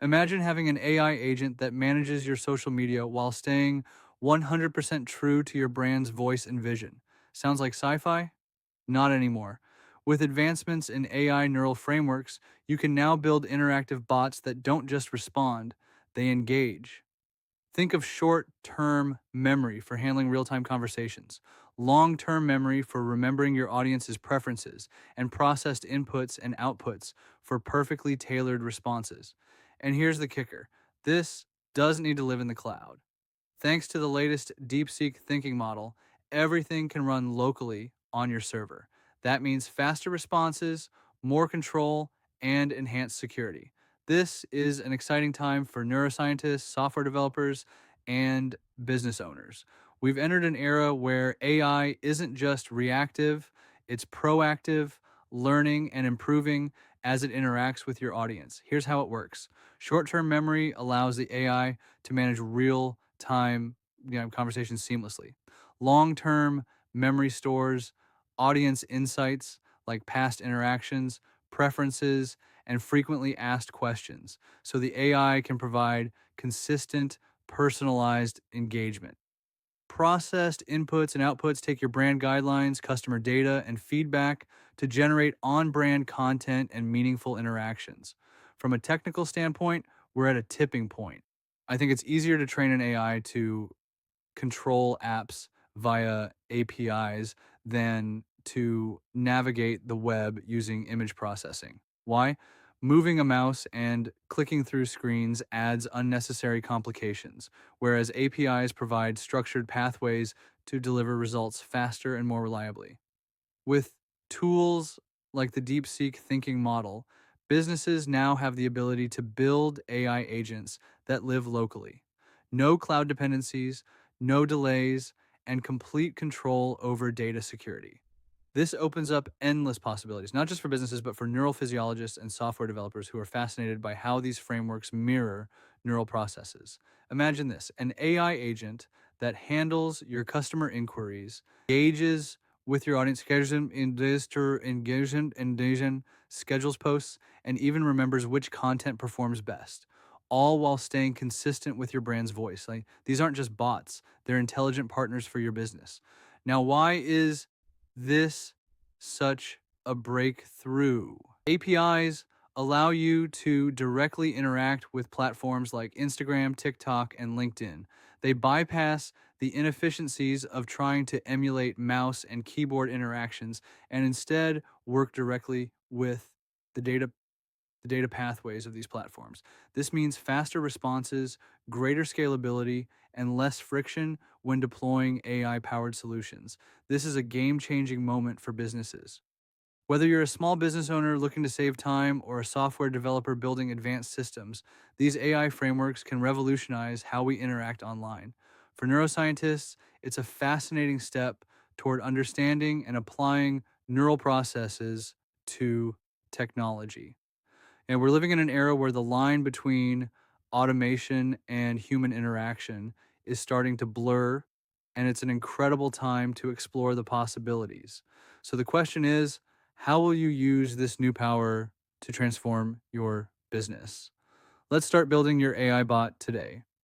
Imagine having an AI agent that manages your social media while staying 100% true to your brand's voice and vision. Sounds like sci fi? Not anymore. With advancements in AI neural frameworks, you can now build interactive bots that don't just respond, they engage. Think of short term memory for handling real time conversations, long term memory for remembering your audience's preferences, and processed inputs and outputs for perfectly tailored responses. And here's the kicker, this doesn't need to live in the cloud. Thanks to the latest DeepSeek thinking model, everything can run locally on your server. That means faster responses, more control, and enhanced security. This is an exciting time for neuroscientists, software developers, and business owners. We've entered an era where AI isn't just reactive, it's proactive, learning and improving as it interacts with your audience. Here's how it works. Short-term memory allows the AI to manage real time conversations seamlessly. Long-term memory stores audience insights like past interactions, preferences, and frequently asked questions. So the AI can provide consistent, personalized engagement. Processed inputs and outputs take your brand guidelines, customer data, and feedback to generate on brand content and meaningful interactions. From a technical standpoint, we're at a tipping point. I think it's easier to train an AI to control apps via APIs than to navigate the web using image processing. Why? Moving a mouse and clicking through screens adds unnecessary complications, whereas APIs provide structured pathways to deliver results faster and more reliably. With tools like the DeepSeek thinking model, businesses now have the ability to build AI agents that live locally. No cloud dependencies, no delays, and complete control over data security. This opens up endless possibilities, not just for businesses, but for neural physiologists and software developers who are fascinated by how these frameworks mirror neural processes. Imagine this, an AI agent that handles your customer inquiries, engages with your audience, schedules them in this to engagement, schedules posts, and even remembers which content performs best, all while staying consistent with your brand's voice. Like these aren't just bots, they're intelligent partners for your business. Now, why is this such a breakthrough? APIs allow you to directly interact with platforms like Instagram, TikTok, and LinkedIn. They bypass the inefficiencies of trying to emulate mouse and keyboard interactions and instead work directly with the data the data pathways of these platforms. This means faster responses, greater scalability, and less friction when deploying AI powered solutions. This is a game changing moment for businesses. Whether you're a small business owner looking to save time or a software developer building advanced systems, these AI frameworks can revolutionize how we interact online. For neuroscientists, it's a fascinating step toward understanding and applying neural processes to technology. And we're living in an era where the line between automation and human interaction is starting to blur, and it's an incredible time to explore the possibilities. So the question is, how will you use this new power to transform your business? Let's start building your AI bot today.